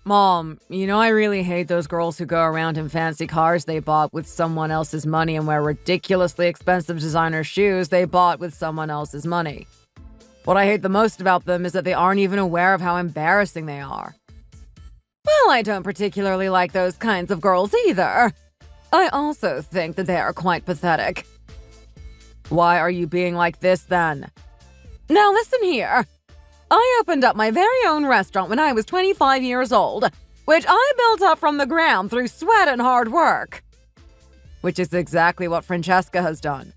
Mom, you know I really hate those girls who go around in fancy cars they bought with someone else's money and wear ridiculously expensive designer shoes they bought with someone else's money. What I hate the most about them is that they aren't even aware of how embarrassing they are. Well, I don't particularly like those kinds of girls either. I also think that they are quite pathetic. Why are you being like this then? Now listen here. I opened up my very own restaurant when I was 25 years old, which I built up from the ground through sweat and hard work. Which is exactly what Francesca has done.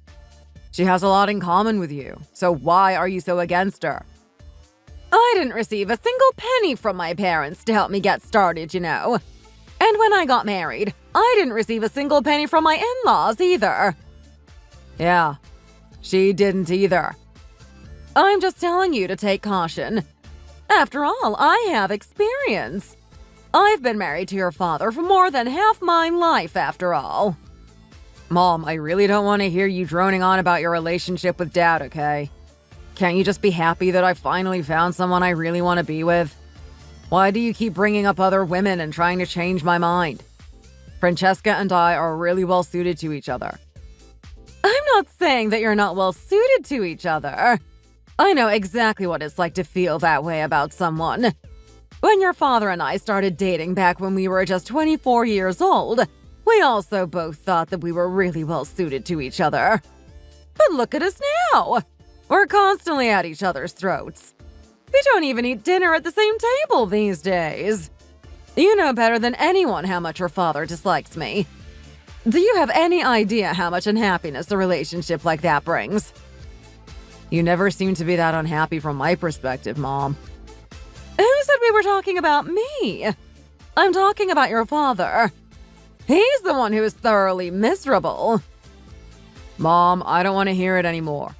She has a lot in common with you, so why are you so against her? I didn't receive a single penny from my parents to help me get started, you know. And when I got married, I didn't receive a single penny from my in-laws either. Yeah, she didn't either. I'm just telling you to take caution. After all, I have experience. I've been married to your father for more than half my life, after all. Mom, I really don't want to hear you droning on about your relationship with Dad, okay? Can't you just be happy that I finally found someone I really want to be with? Why do you keep bringing up other women and trying to change my mind? Francesca and I are really well suited to each other. I'm not saying that you're not well suited to each other. I know exactly what it's like to feel that way about someone. When your father and I started dating back when we were just 24 years old, we also both thought that we were really well suited to each other. But look at us now! We're constantly at each other's throats. We don't even eat dinner at the same table these days. You know better than anyone how much your father dislikes me. Do you have any idea how much unhappiness a relationship like that brings? You never seem to be that unhappy from my perspective, Mom. Who said we were talking about me? I'm talking about your father. He's the one who is thoroughly miserable. Mom, I don't want to hear it anymore.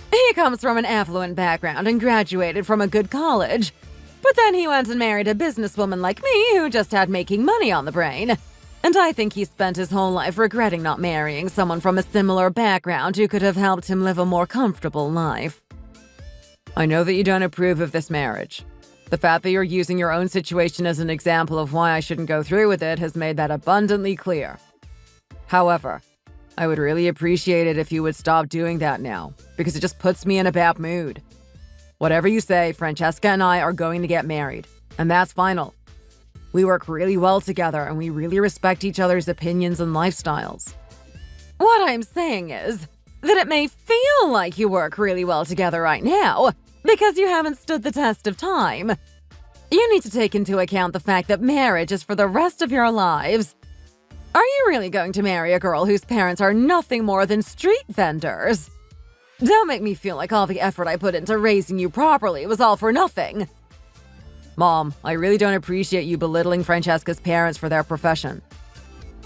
He comes from an affluent background and graduated from a good college. But then he went and married a businesswoman like me who just had making money on the brain. And I think he spent his whole life regretting not marrying someone from a similar background who could have helped him live a more comfortable life. I know that you don't approve of this marriage. The fact that you're using your own situation as an example of why I shouldn't go through with it has made that abundantly clear. However, I would really appreciate it if you would stop doing that now, because it just puts me in a bad mood. Whatever you say, Francesca and I are going to get married, and that's final. We work really well together and we really respect each other's opinions and lifestyles. What I'm saying is that it may feel like you work really well together right now because you haven't stood the test of time. You need to take into account the fact that marriage is for the rest of your lives. Are you really going to marry a girl whose parents are nothing more than street vendors? Don't make me feel like all the effort I put into raising you properly was all for nothing. Mom, I really don't appreciate you belittling Francesca's parents for their profession.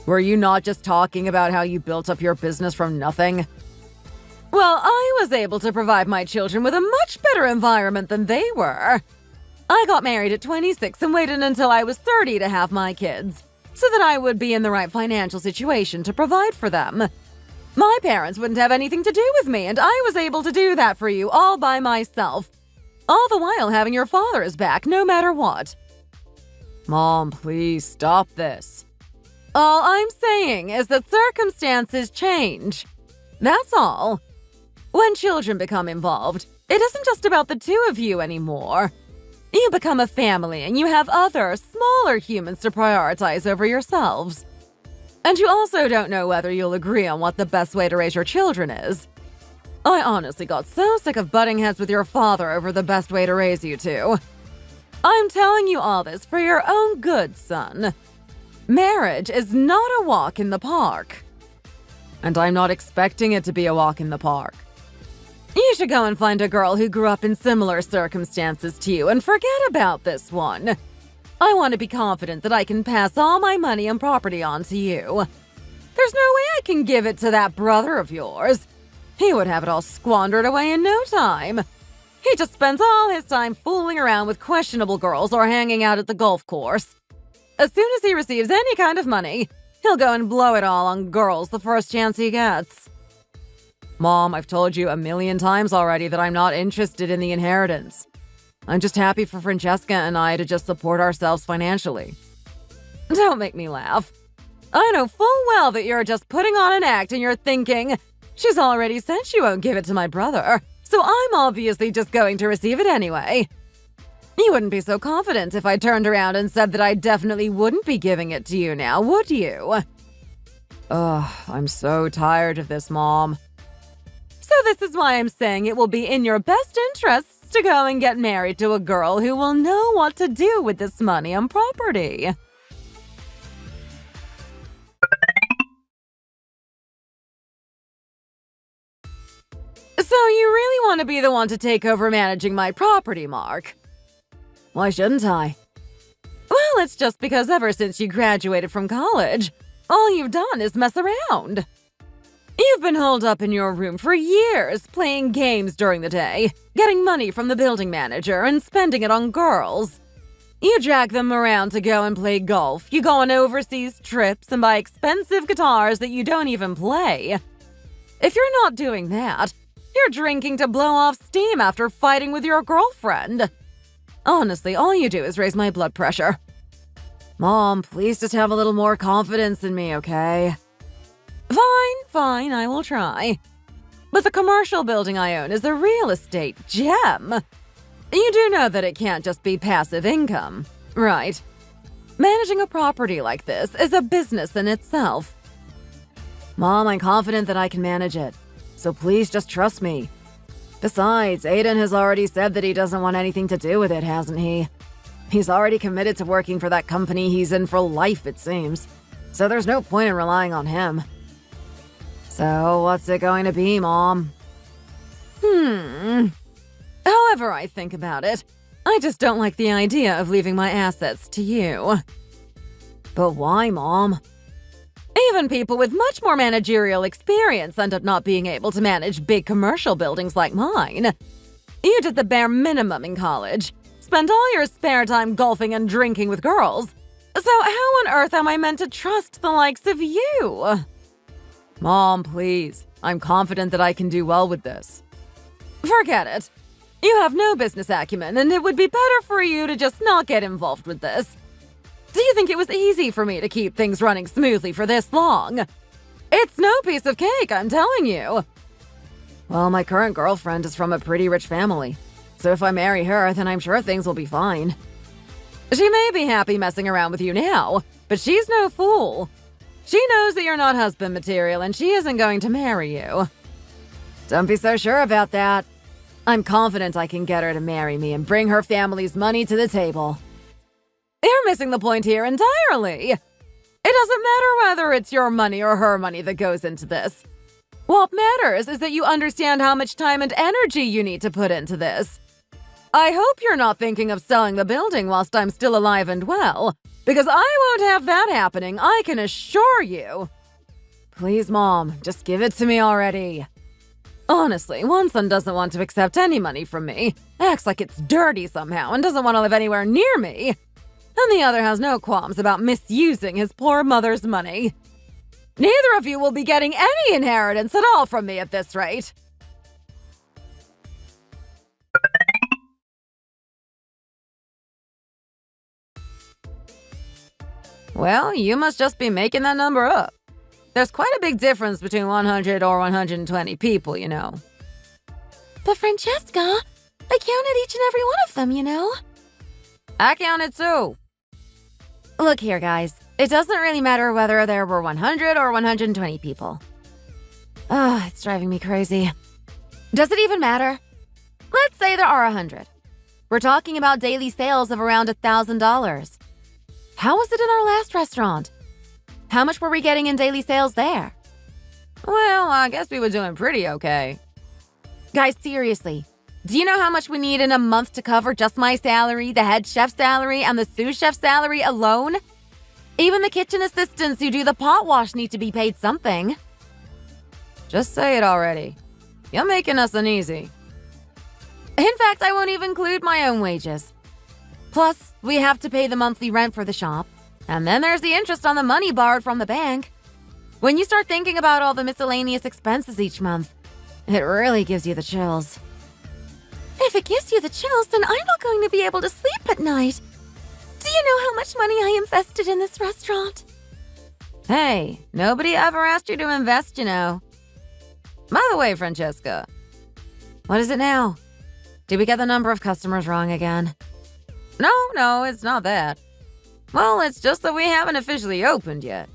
Were you not just talking about how you built up your business from nothing? Well, I was able to provide my children with a much better environment than they were. I got married at 26 and waited until I was 30 to have my kids, so that I would be in the right financial situation to provide for them. My parents wouldn't have anything to do with me, and I was able to do that for you all by myself. All the while having your father's back, no matter what. Mom, please stop this. All I'm saying is that circumstances change. That's all. When children become involved, it isn't just about the two of you anymore. You become a family and you have other, smaller humans to prioritize over yourselves. And you also don't know whether you'll agree on what the best way to raise your children is. I honestly got so sick of butting heads with your father over the best way to raise you two. I'm telling you all this for your own good, son. Marriage is not a walk in the park. And I'm not expecting it to be a walk in the park. You should go and find a girl who grew up in similar circumstances to you and forget about this one. I want to be confident that I can pass all my money and property on to you. There's no way I can give it to that brother of yours. He would have it all squandered away in no time. He just spends all his time fooling around with questionable girls or hanging out at the golf course. As soon as he receives any kind of money, he'll go and blow it all on girls the first chance he gets. Mom, I've told you a million times already that I'm not interested in the inheritance. I'm just happy for Francesca and I to just support ourselves financially. Don't make me laugh. I know full well that you're just putting on an act and you're thinking, she's already said she won't give it to my brother, so I'm obviously just going to receive it anyway. You wouldn't be so confident if I turned around and said that I definitely wouldn't be giving it to you now, would you? Ugh, I'm so tired of this, Mom. So this is why I'm saying it will be in your best interests to go and get married to a girl who will know what to do with this money and property. So you really want to be the one to take over managing my property, Mark? Why shouldn't I? Well, it's just because ever since you graduated from college, all you've done is mess around. You've been holed up in your room for years, playing games during the day, getting money from the building manager, and spending it on girls. You drag them around to go and play golf, you go on overseas trips, and buy expensive guitars that you don't even play. If you're not doing that, you're drinking to blow off steam after fighting with your girlfriend. Honestly, all you do is raise my blood pressure. Mom, please just have a little more confidence in me, okay? Fine, I will try. But the commercial building I own is a real estate gem. You do know that it can't just be passive income, right? Managing a property like this is a business in itself. Mom, I'm confident that I can manage it, so please just trust me. Besides, Aiden has already said that he doesn't want anything to do with it, hasn't he? He's already committed to working for that company he's in for life, it seems. So there's no point in relying on him. So what's it going to be, Mom? However I think about it, I just don't like the idea of leaving my assets to you. But why, Mom? Even people with much more managerial experience end up not being able to manage big commercial buildings like mine. You did the bare minimum in college. Spent all your spare time golfing and drinking with girls. So how on earth am I meant to trust the likes of you? Mom, please. I'm confident that I can do well with this. Forget it. You have no business acumen, and it would be better for you to just not get involved with this. Do you think it was easy for me to keep things running smoothly for this long? It's no piece of cake, I'm telling you. Well, my current girlfriend is from a pretty rich family, so if I marry her, then I'm sure things will be fine. She may be happy messing around with you now, but she's no fool. She knows that you're not husband material, and she isn't going to marry you. Don't be so sure about that. I'm confident I can get her to marry me and bring her family's money to the table. You're missing the point here entirely. It doesn't matter whether it's your money or her money that goes into this. What matters is that you understand how much time and energy you need to put into this. I hope you're not thinking of selling the building whilst I'm still alive and well, because I won't have that happening, I can assure you. Please, Mom, just give it to me already. Honestly, one son doesn't want to accept any money from me, acts like it's dirty somehow, and doesn't want to live anywhere near me. And the other has no qualms about misusing his poor mother's money. Neither of you will be getting any inheritance at all from me at this rate. Well, you must just be making that number up. There's quite a big difference between 100 or 120 people, you know. But Francesca, I counted each and every one of them, you know. I counted too. Look here, guys. It doesn't really matter whether there were 100 or 120 people. It's driving me crazy. Does it even matter? Let's say there are 100. We're talking about daily sales of around $1,000. How was it in our last restaurant? How much were we getting in daily sales there? Well, I guess we were doing pretty okay. Guys, seriously. Do you know how much we need in a month to cover just my salary, the head chef's salary, and the sous chef's salary alone? Even the kitchen assistants who do the pot wash need to be paid something. Just say it already. You're making us uneasy. In fact, I won't even include my own wages. Plus, we have to pay the monthly rent for the shop, and then there's the interest on the money borrowed from the bank. When you start thinking about all the miscellaneous expenses each month, it really gives you the chills. If it gives you the chills, then I'm not going to be able to sleep at night. Do you know how much money I invested in this restaurant? Hey, nobody ever asked you to invest, you know. By the way, Francesca, what is it now? Did we get the number of customers wrong again? No, it's not that. Well, it's just that we haven't officially opened yet.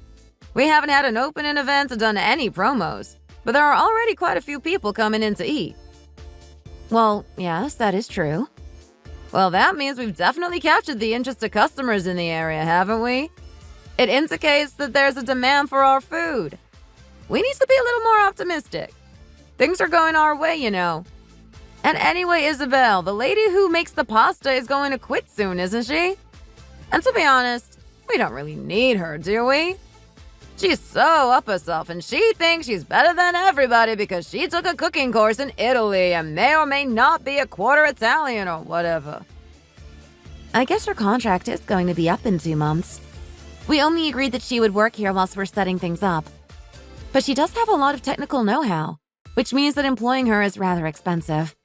We haven't had an opening event or done any promos, but there are already quite a few people coming in to eat. Well, yes, that is true. Well, that means we've definitely captured the interest of customers in the area, haven't we? It indicates that there's a demand for our food. We need to be a little more optimistic. Things are going our way, you know. And anyway, Isabel, the lady who makes the pasta is going to quit soon, isn't she? And to be honest, we don't really need her, do we? She's so up herself and she thinks she's better than everybody because she took a cooking course in Italy and may or may not be a quarter Italian or whatever. I guess her contract is going to be up in 2 months. We only agreed that she would work here whilst we're setting things up. But she does have a lot of technical know-how, which means that employing her is rather expensive.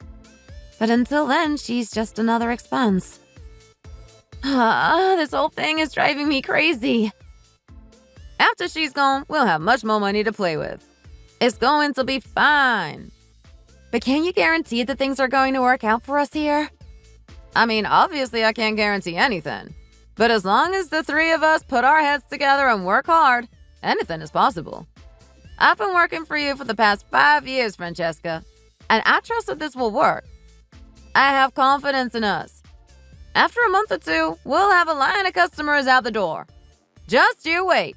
But until then, she's just another expense. This whole thing is driving me crazy. After she's gone, we'll have much more money to play with. It's going to be fine. But can you guarantee that things are going to work out for us here? I mean, obviously I can't guarantee anything. But as long as the three of us put our heads together and work hard, anything is possible. I've been working for you for the past 5 years, Francesca, and I trust that this will work. I have confidence in us. After a month or two, we'll have a line of customers out the door. Just you wait.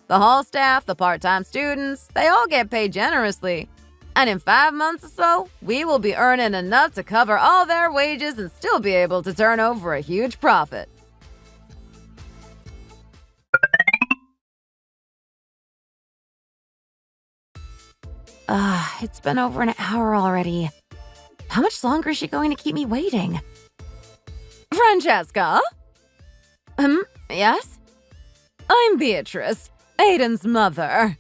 The hall staff, the part-time students, they all get paid generously. And in 5 months or so, we will be earning enough to cover all their wages and still be able to turn over a huge profit. It's been over an hour already. How much longer is she going to keep me waiting? Francesca? Yes? I'm Beatrice, Aiden's mother.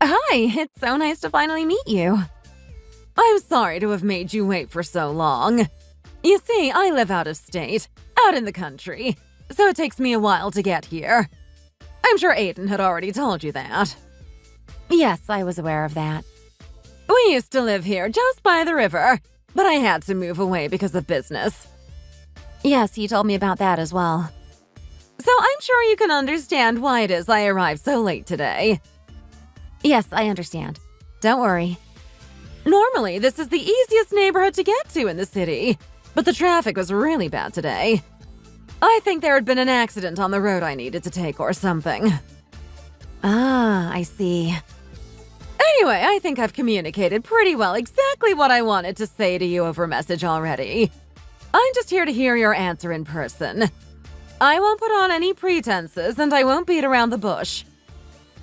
Hi, it's so nice to finally meet you. I'm sorry to have made you wait for so long. You see, I live out of state, out in the country, so it takes me a while to get here. I'm sure Aiden had already told you that. Yes, I was aware of that. We used to live here just by the river, but I had to move away because of business. Yes, you told me about that as well. So I'm sure you can understand why it is I arrived so late today. Yes, I understand. Don't worry. Normally, this is the easiest neighborhood to get to in the city, but the traffic was really bad today. I think there had been an accident on the road I needed to take or something. I see. Anyway, I think I've communicated pretty well exactly what I wanted to say to you over message already. I'm just here to hear your answer in person. I won't put on any pretenses and I won't beat around the bush.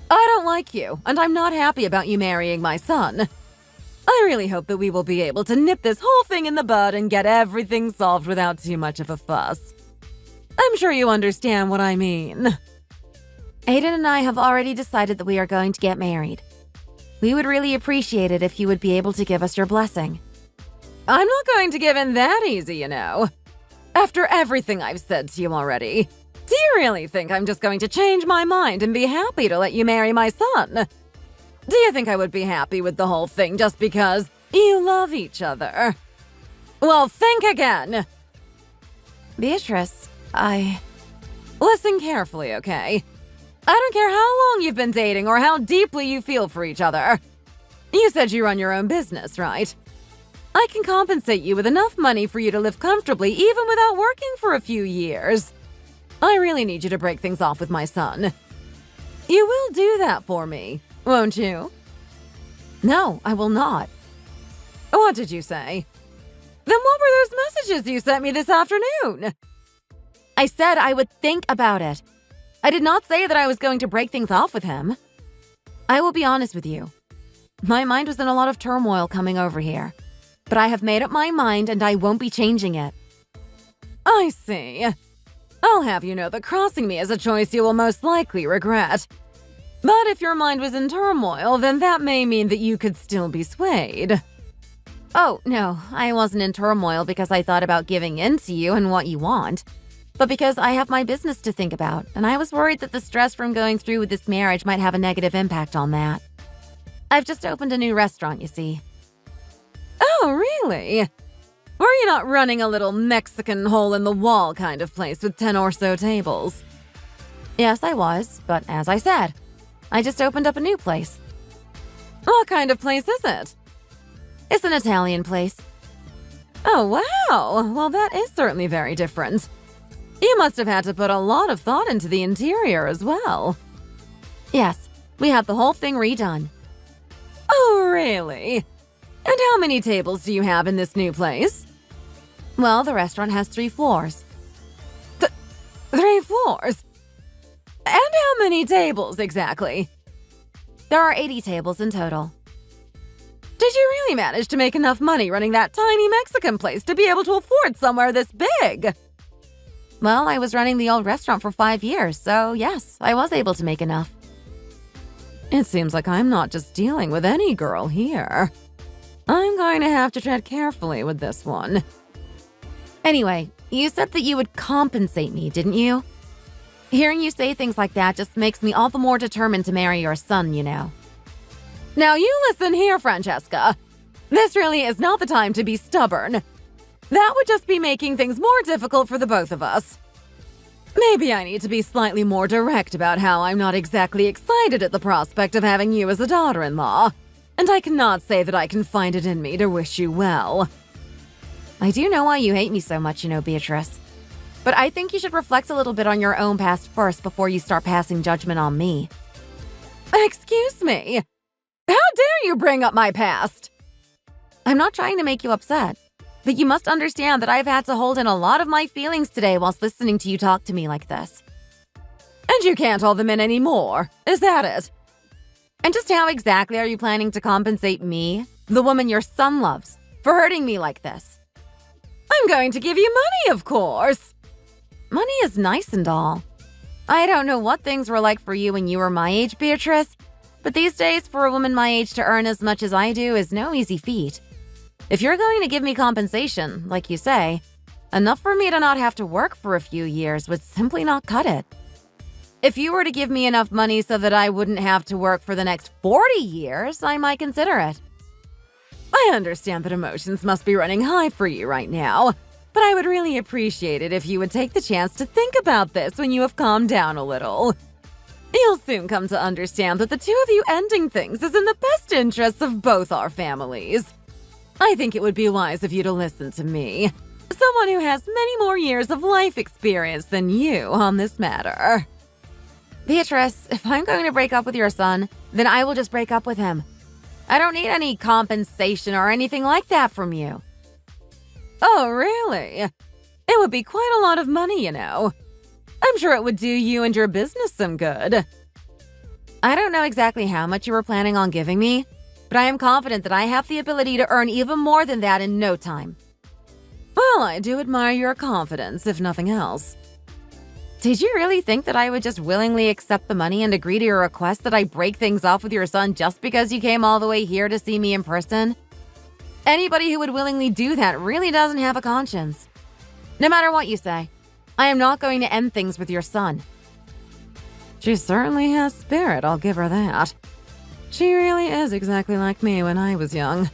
I don't like you, and I'm not happy about you marrying my son. I really hope that we will be able to nip this whole thing in the bud and get everything solved without too much of a fuss. I'm sure you understand what I mean. Aiden and I have already decided that we are going to get married. We would really appreciate it if you would be able to give us your blessing. I'm not going to give in that easy, you know. After everything I've said to you already, do you really think I'm just going to change my mind and be happy to let you marry my son? Do you think I would be happy with the whole thing just because you love each other? Well, think again. Beatrice, Listen carefully, okay? I don't care how long you've been dating or how deeply you feel for each other. You said you run your own business, right? I can compensate you with enough money for you to live comfortably even without working for a few years. I really need you to break things off with my son. You will do that for me, won't you? No, I will not. What did you say? Then what were those messages you sent me this afternoon? I said I would think about it. I did not say that I was going to break things off with him. I will be honest with you. My mind was in a lot of turmoil coming over here. But I have made up my mind and I won't be changing it. I see. I'll have you know that crossing me is a choice you will most likely regret. But if your mind was in turmoil, then that may mean that you could still be swayed. Oh, no, I wasn't in turmoil because I thought about giving in to you and what you want, but because I have my business to think about, and I was worried that the stress from going through with this marriage might have a negative impact on that. I've just opened a new restaurant, you see. Oh, really? Were you not running a little Mexican hole-in-the-wall kind of place with 10 or so tables? Yes, I was, but as I said, I just opened up a new place. What kind of place is it? It's an Italian place. Oh, wow. Well, that is certainly very different. You must have had to put a lot of thought into the interior as well. Yes, we had the whole thing redone. Oh, really? And how many tables do you have in this new place? Well, the restaurant has 3 floors. 3 floors? And how many tables exactly? There are 80 tables in total. Did you really manage to make enough money running that tiny Mexican place to be able to afford somewhere this big? Well, I was running the old restaurant for 5 years, so yes, I was able to make enough. It seems like I'm not just dealing with any girl here. I'm going to have to tread carefully with this one. Anyway, you said that you would compensate me, didn't you? Hearing you say things like that just makes me all the more determined to marry your son, you know. Now you listen here, Francesca. This really is not the time to be stubborn. That would just be making things more difficult for the both of us. Maybe I need to be slightly more direct about how I'm not exactly excited at the prospect of having you as a daughter-in-law, and I cannot say that I can find it in me to wish you well. I do know why you hate me so much, you know, Beatrice. But I think you should reflect a little bit on your own past first before you start passing judgment on me. Excuse me? How dare you bring up my past? I'm not trying to make you upset, but you must understand that I've had to hold in a lot of my feelings today whilst listening to you talk to me like this. And you can't hold them in anymore, is that it? And just how exactly are you planning to compensate me, the woman your son loves, for hurting me like this? I'm going to give you money, of course. Money is nice and all. I don't know what things were like for you when you were my age, Beatrice, but these days for a woman my age to earn as much as I do is no easy feat. If you're going to give me compensation, like you say, enough for me to not have to work for a few years would simply not cut it. If you were to give me enough money so that I wouldn't have to work for the next 40 years, I might consider it. I understand that emotions must be running high for you right now, but I would really appreciate it if you would take the chance to think about this when you have calmed down a little. You'll soon come to understand that the two of you ending things is in the best interests of both our families. I think it would be wise of you to listen to me, someone who has many more years of life experience than you on this matter. Beatrice, if I'm going to break up with your son, then I will just break up with him. I don't need any compensation or anything like that from you. Oh, really? It would be quite a lot of money, you know. I'm sure it would do you and your business some good. I don't know exactly how much you were planning on giving me, but I am confident that I have the ability to earn even more than that in no time. Well, I do admire your confidence, if nothing else. Did you really think that I would just willingly accept the money and agree to your request that I break things off with your son just because you came all the way here to see me in person? Anybody who would willingly do that really doesn't have a conscience. No matter what you say, I am not going to end things with your son. She certainly has spirit, I'll give her that. She really is exactly like me when I was young.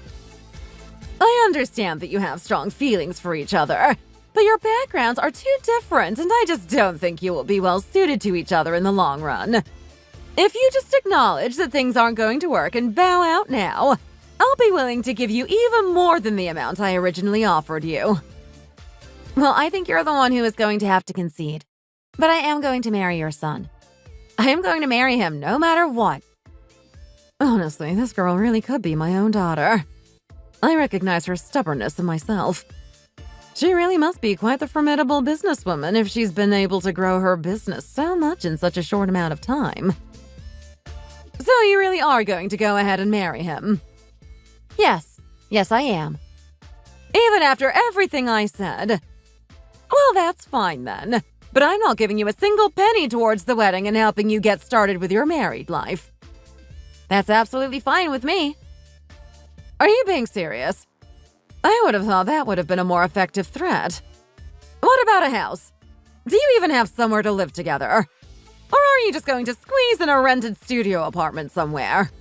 I understand that you have strong feelings for each other, but your backgrounds are too different, and I just don't think you will be well suited to each other in the long run. If you just acknowledge that things aren't going to work and bow out now, I'll be willing to give you even more than the amount I originally offered you. Well, I think you're the one who is going to have to concede. But I am going to marry your son. I am going to marry him no matter what. Honestly, this girl really could be my own daughter. I recognize her stubbornness in myself. She really must be quite the formidable businesswoman if she's been able to grow her business so much in such a short amount of time. So you really are going to go ahead and marry him? Yes. Yes, I am. Even after everything I said? Well, that's fine then. But I'm not giving you a single penny towards the wedding and helping you get started with your married life. That's absolutely fine with me. Are you being serious? I would have thought that would have been a more effective threat. What about a house? Do you even have somewhere to live together? Or are you just going to squeeze in a rented studio apartment somewhere?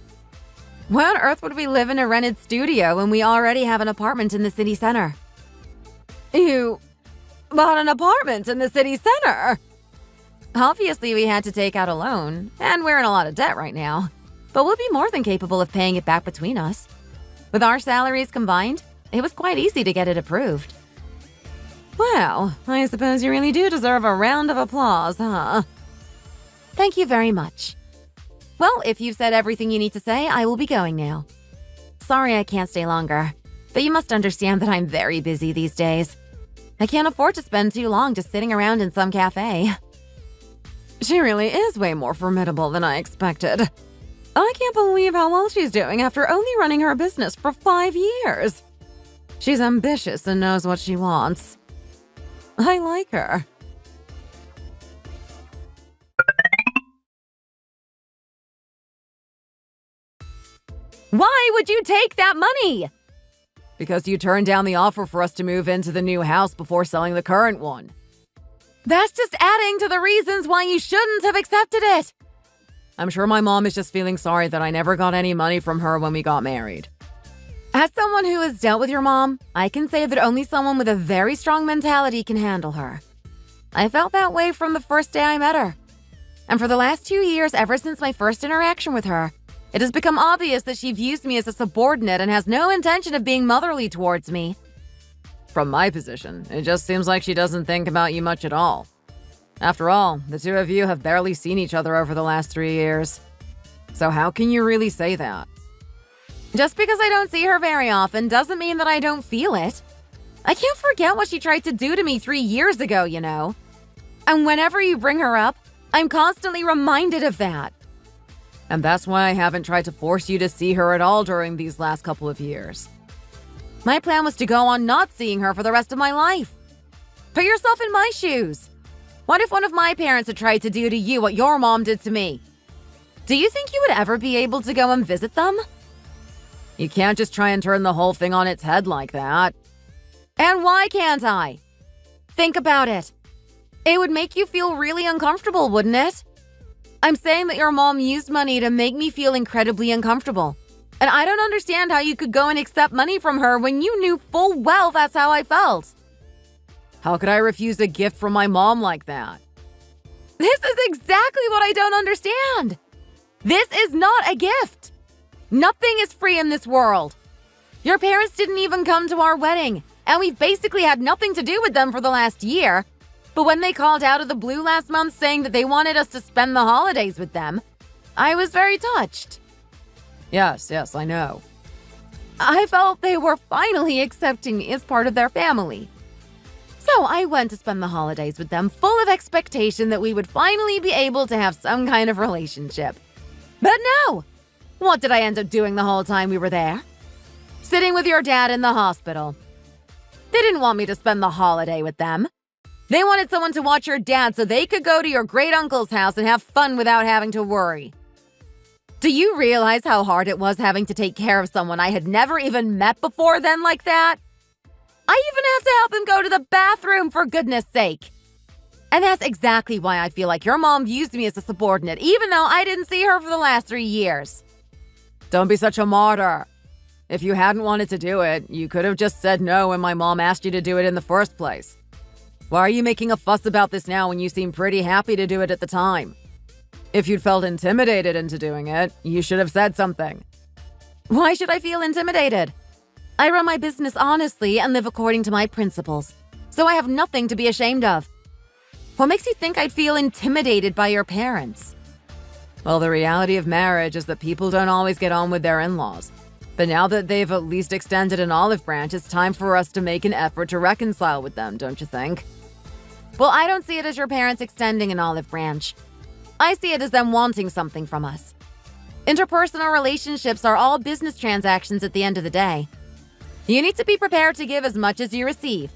Why on earth would we live in a rented studio when we already have an apartment in the city center? You bought an apartment in the city center? Obviously, we had to take out a loan, and we're in a lot of debt right now. But we'll be more than capable of paying it back between us. With our salaries combined, it was quite easy to get it approved. Well, I suppose you really do deserve a round of applause, huh? Thank you very much. Well, if you've said everything you need to say, I will be going now. Sorry I can't stay longer, but you must understand that I'm very busy these days. I can't afford to spend too long just sitting around in some cafe. She really is way more formidable than I expected. I can't believe how well she's doing after only running her business for 5 years. She's ambitious and knows what she wants. I like her. Why would you take that money? Because you turned down the offer for us to move into the new house before selling the current one. That's just adding to the reasons why you shouldn't have accepted it. I'm sure my mom is just feeling sorry that I never got any money from her when we got married. As someone who has dealt with your mom, I can say that only someone with a very strong mentality can handle her. I felt that way from the first day I met her. And for the last 2 years, ever since my first interaction with her, it has become obvious that she views me as a subordinate and has no intention of being motherly towards me. From my position, it just seems like she doesn't think about you much at all. After all, the two of you have barely seen each other over the last 3 years. So how can you really say that? Just because I don't see her very often doesn't mean that I don't feel it. I can't forget what she tried to do to me 3 years ago, you know. And whenever you bring her up, I'm constantly reminded of that. And that's why I haven't tried to force you to see her at all during these last couple of years. My plan was to go on not seeing her for the rest of my life. Put yourself in my shoes. What if one of my parents had tried to do to you what your mom did to me? Do you think you would ever be able to go and visit them? You can't just try and turn the whole thing on its head like that. And why can't I? Think about it. It would make you feel really uncomfortable, wouldn't it? I'm saying that your mom used money to make me feel incredibly uncomfortable. And I don't understand how you could go and accept money from her when you knew full well that's how I felt. How could I refuse a gift from my mom like that? This is exactly what I don't understand. This is not a gift. Nothing is free in this world. Your parents didn't even come to our wedding, and we've basically had nothing to do with them for the last year. But when they called out of the blue last month saying that they wanted us to spend the holidays with them, I was very touched. Yes, I know. I felt they were finally accepting me as part of their family. So I went to spend the holidays with them, full of expectation that we would finally be able to have some kind of relationship. But no! What did I end up doing the whole time we were there? Sitting with your dad in the hospital. They didn't want me to spend the holiday with them. They wanted someone to watch your dad so they could go to your great-uncle's house and have fun without having to worry. Do you realize how hard it was having to take care of someone I had never even met before then like that? I even have to help him go to the bathroom, for goodness sake. And that's exactly why I feel like your mom used me as a subordinate, even though I didn't see her for the last 3 years. Don't be such a martyr. If you hadn't wanted to do it, you could have just said no when my mom asked you to do it in the first place. Why are you making a fuss about this now when you seem pretty happy to do it at the time? If you'd felt intimidated into doing it, you should have said something. Why should I feel intimidated? I run my business honestly and live according to my principles, so I have nothing to be ashamed of. What makes you think I'd feel intimidated by your parents? Well, the reality of marriage is that people don't always get on with their in-laws. But now that they've at least extended an olive branch, it's time for us to make an effort to reconcile with them, don't you think? Well, I don't see it as your parents extending an olive branch. I see it as them wanting something from us. Interpersonal relationships are all business transactions at the end of the day. You need to be prepared to give as much as you receive.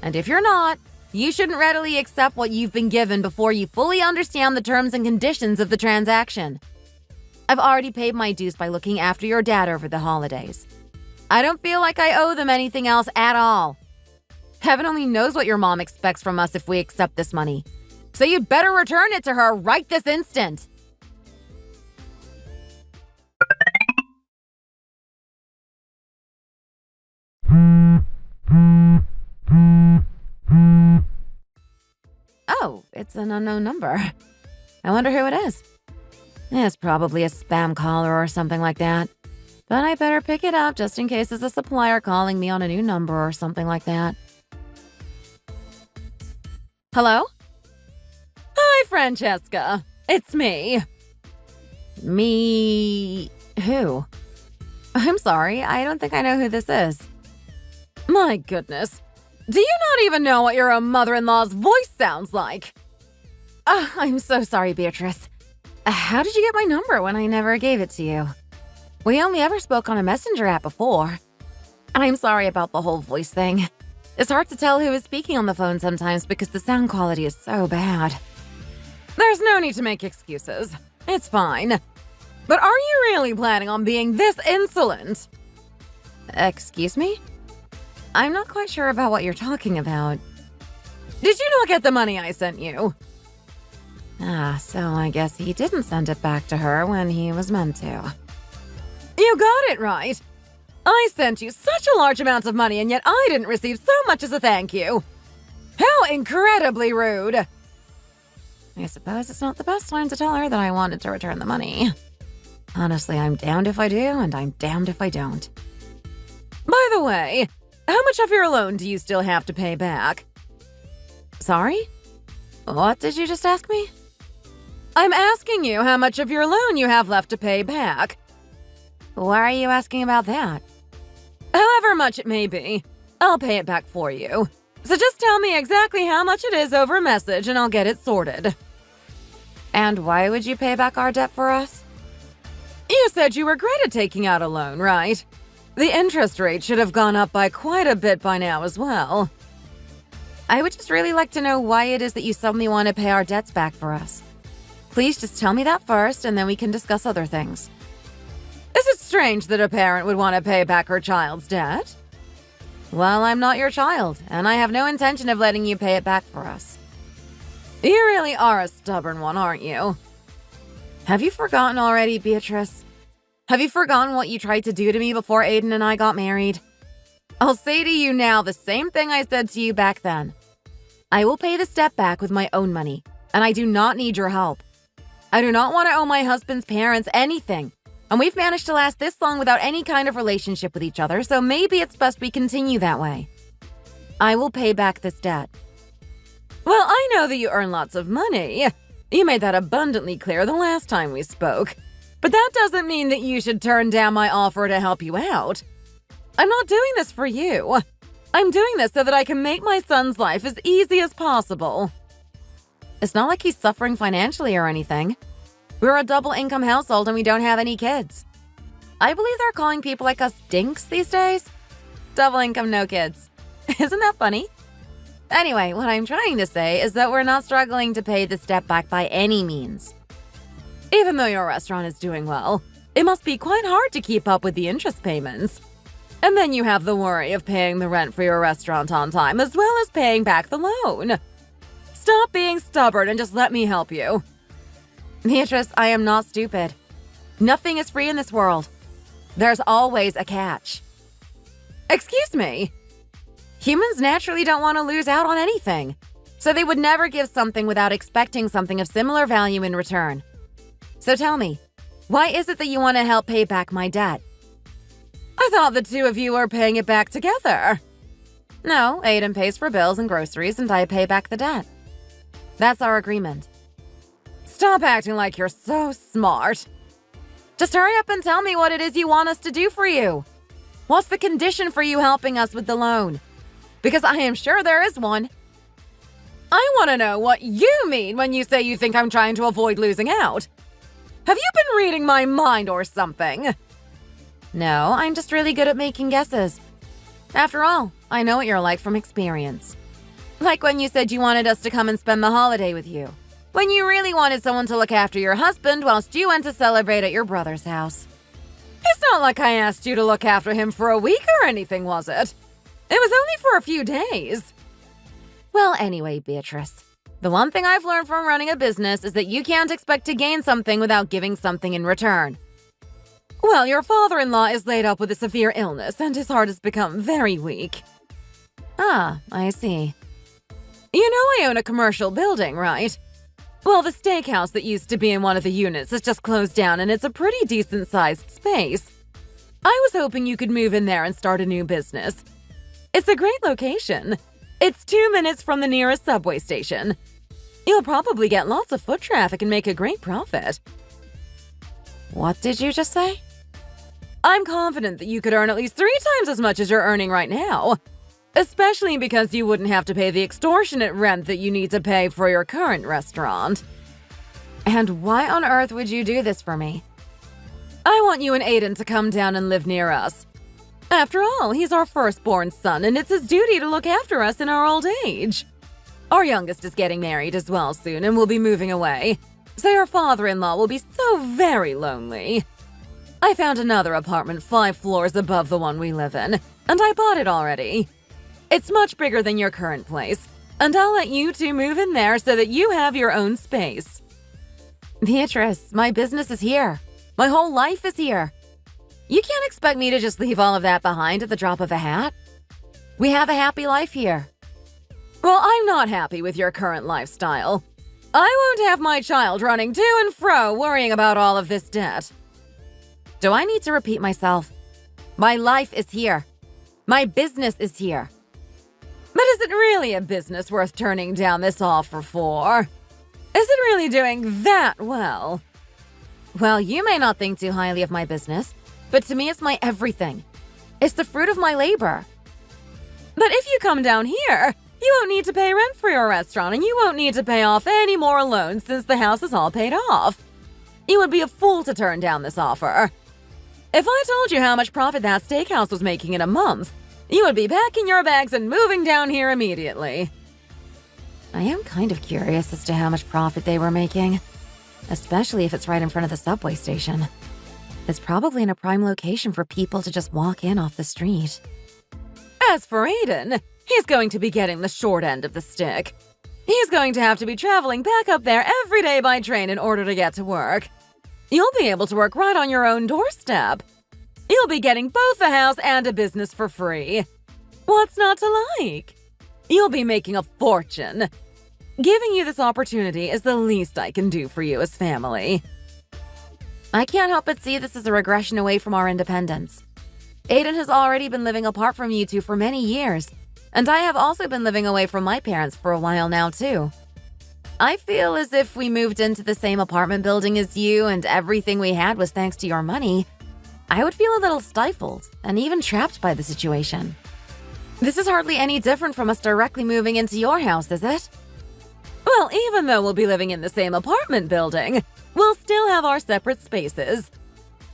And if you're not, you shouldn't readily accept what you've been given before you fully understand the terms and conditions of the transaction. I've already paid my dues by looking after your dad over the holidays. I don't feel like I owe them anything else at all. Heaven only knows what your mom expects from us if we accept this money. So you'd better return it to her right this instant. Oh, it's an unknown number. I wonder who it is. It's probably a spam caller or something like that. But I better pick it up just in case it's a supplier calling me on a new number or something like that. Hello? Hi, Francesca. It's me. Me... who? I'm sorry, I don't think I know who this is. My goodness. Do you not even know what your mother-in-law's voice sounds like? I'm so sorry, Beatrice. How did you get my number when I never gave it to you? We only ever spoke on a messenger app before. And I'm sorry about the whole voice thing. It's hard to tell who is speaking on the phone sometimes because the sound quality is so bad. There's no need to make excuses. It's fine. But are you really planning on being this insolent? Excuse me? I'm not quite sure about what you're talking about. Did you not get the money I sent you? So I guess he didn't send it back to her when he was meant to. You got it right. I sent you such a large amount of money and yet I didn't receive so much as a thank you. How incredibly rude. I suppose it's not the best time to tell her that I wanted to return the money. Honestly, I'm damned if I do and I'm damned if I don't. By the way, how much of your loan do you still have to pay back? Sorry? What did you just ask me? I'm asking you how much of your loan you have left to pay back. Why are you asking about that? However much it may be, I'll pay it back for you. So just tell me exactly how much it is over message and I'll get it sorted. And why would you pay back our debt for us? You said you regretted taking out a loan, right? The interest rate should have gone up by quite a bit by now as well. I would just really like to know why it is that you suddenly want to pay our debts back for us. Please just tell me that first and then we can discuss other things. Is it strange that a parent would want to pay back her child's debt? Well, I'm not your child, and I have no intention of letting you pay it back for us. You really are a stubborn one, aren't you? Have you forgotten already, Beatrice? Have you forgotten what you tried to do to me before Aiden and I got married? I'll say to you now the same thing I said to you back then. I will pay this debt back with my own money, and I do not need your help. I do not want to owe my husband's parents anything, and we've managed to last this long without any kind of relationship with each other, so maybe it's best we continue that way. I will pay back this debt. Well, I know that you earn lots of money. You made that abundantly clear the last time we spoke. But that doesn't mean that you should turn down my offer to help you out. I'm not doing this for you. I'm doing this so that I can make my son's life as easy as possible. It's not like he's suffering financially or anything. We're a double-income household and we don't have any kids. I believe they're calling people like us dinks these days. Double income, no kids. Isn't that funny? Anyway, what I'm trying to say is that we're not struggling to pay this debt back by any means. Even though your restaurant is doing well, it must be quite hard to keep up with the interest payments. And then you have the worry of paying the rent for your restaurant on time as well as paying back the loan. Stop being stubborn and just let me help you. Beatrice, I am not stupid. Nothing is free in this world. There's always a catch. Excuse me? Humans naturally don't want to lose out on anything, so they would never give something without expecting something of similar value in return. So tell me, why is it that you want to help pay back my debt? I thought the two of you were paying it back together. No, Aiden pays for bills and groceries and I pay back the debt. That's our agreement. Stop acting like you're so smart. Just hurry up and tell me what it is you want us to do for you. What's the condition for you helping us with the loan? Because I am sure there is one. I want to know what you mean when you say you think I'm trying to avoid losing out. Have you been reading my mind or something? No, I'm just really good at making guesses. After all, I know what you're like from experience. Like when you said you wanted us to come and spend the holiday with you. When you really wanted someone to look after your husband whilst you went to celebrate at your brother's house. It's not like I asked you to look after him for a week or anything, was it? It was only for a few days. Well, anyway, Beatrice, the one thing I've learned from running a business is that you can't expect to gain something without giving something in return. Well, your father-in-law is laid up with a severe illness, and his heart has become very weak. Ah, I see. You know I own a commercial building, right? Well, the steakhouse that used to be in one of the units has just closed down, and it's a pretty decent-sized space. I was hoping you could move in there and start a new business. It's a great location. It's 2 minutes from the nearest subway station. You'll probably get lots of foot traffic and make a great profit. What did you just say? I'm confident that you could earn at least 3 times as much as you're earning right now. Especially because you wouldn't have to pay the extortionate rent that you need to pay for your current restaurant. And why on earth would you do this for me? I want you and Aiden to come down and live near us. After all, he's our firstborn son, and it's his duty to look after us in our old age. Our youngest is getting married as well soon and will be moving away, so your father-in-law will be so very lonely. I found another apartment 5 floors above the one we live in, and I bought it already. It's much bigger than your current place, and I'll let you two move in there so that you have your own space. Beatrice, my business is here. My whole life is here. You can't expect me to just leave all of that behind at the drop of a hat. We have a happy life here. Well, I'm not happy with your current lifestyle. I won't have my child running to and fro worrying about all of this debt. Do I need to repeat myself? My life is here. My business is here. But is it really a business worth turning down this offer for? Is it really doing that well? Well, you may not think too highly of my business, but to me it's my everything. It's the fruit of my labor. But if you come down here, you won't need to pay rent for your restaurant, and you won't need to pay off any more loans since the house is all paid off. You would be a fool to turn down this offer. If I told you how much profit that steakhouse was making in a month, you would be packing your bags and moving down here immediately. I am kind of curious as to how much profit they were making, especially if it's right in front of the subway station. It's probably in a prime location for people to just walk in off the street. As for Aiden, he's going to be getting the short end of the stick. He's going to have to be traveling back up there every day by train in order to get to work. You'll be able to work right on your own doorstep. You'll be getting both a house and a business for free. What's not to like? You'll be making a fortune. Giving you this opportunity is the least I can do for you as family. I can't help but see this as a regression away from our independence. Aiden has already been living apart from you two for many years, and I have also been living away from my parents for a while now too. I feel as if we moved into the same apartment building as you and everything we had was thanks to your money, I would feel a little stifled and even trapped by the situation. This is hardly any different from us directly moving into your house, is it? Well, even though we'll be living in the same apartment building, we'll still have our separate spaces.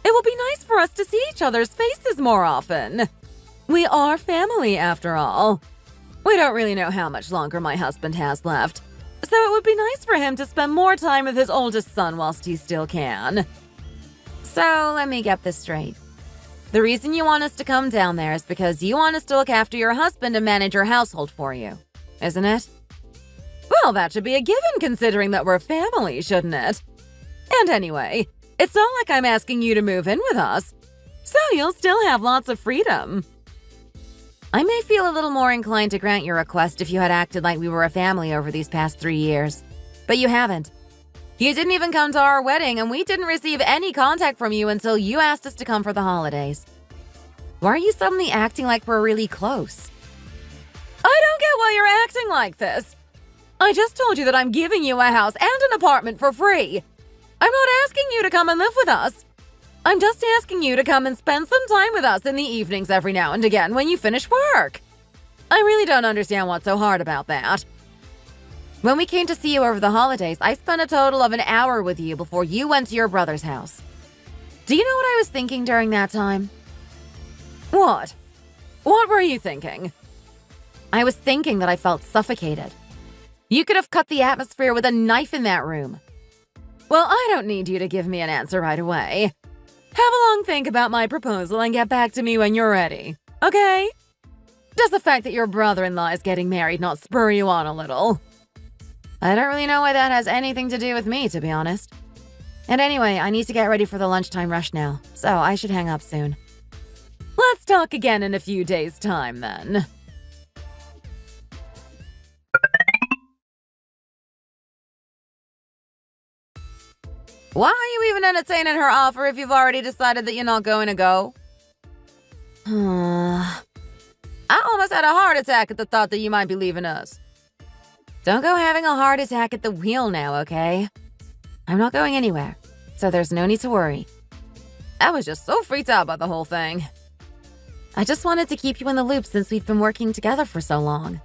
It will be nice for us to see each other's faces more often. We are family, after all. We don't really know how much longer my husband has left, so it would be nice for him to spend more time with his oldest son whilst he still can. So, let me get this straight. The reason you want us to come down there is because you want us to look after your husband and manage your household for you, isn't it? Well, that should be a given considering that we're family, shouldn't it? And anyway, it's not like I'm asking you to move in with us, so you'll still have lots of freedom. I may feel a little more inclined to grant your request if you had acted like we were a family over these past 3 years, but you haven't. You didn't even come to our wedding, and we didn't receive any contact from you until you asked us to come for the holidays. Why are you suddenly acting like we're really close? I don't get why you're acting like this. I just told you that I'm giving you a house and an apartment for free. I'm not asking you to come and live with us. I'm just asking you to come and spend some time with us in the evenings every now and again when you finish work. I really don't understand what's so hard about that. When we came to see you over the holidays, I spent a total of an hour with you before you went to your brother's house. Do you know what I was thinking during that time? What? What were you thinking? I was thinking that I felt suffocated. You could have cut the atmosphere with a knife in that room. Well, I don't need you to give me an answer right away. Have a long think about my proposal and get back to me when you're ready, okay? Does the fact that your brother-in-law is getting married not spur you on a little? I don't really know why that has anything to do with me, to be honest. And anyway, I need to get ready for the lunchtime rush now, so I should hang up soon. Let's talk again in a few days' time, then. Why are you even entertaining her offer if you've already decided that you're not going to go? I almost had a heart attack at the thought that you might be leaving us. Don't go having a heart attack at the wheel now, okay? I'm not going anywhere, so there's no need to worry. I was just so freaked out by the whole thing. I just wanted to keep you in the loop since we've been working together for so long.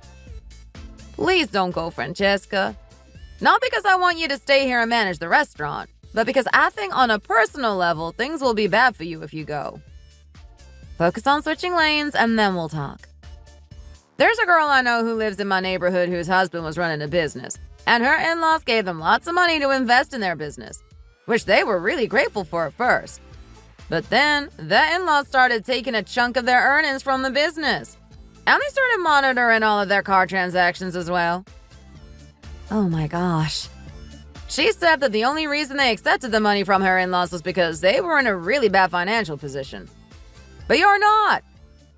Please don't go, Francesca. Not because I want you to stay here and manage the restaurant, but because I think on a personal level, things will be bad for you if you go. Focus on switching lanes and then we'll talk. There's a girl I know who lives in my neighborhood whose husband was running a business, and her in-laws gave them lots of money to invest in their business, which they were really grateful for at first. But then, the in-laws started taking a chunk of their earnings from the business, and they started monitoring all of their car transactions as well. Oh my gosh. She said that the only reason they accepted the money from her in-laws was because they were in a really bad financial position. But you're not.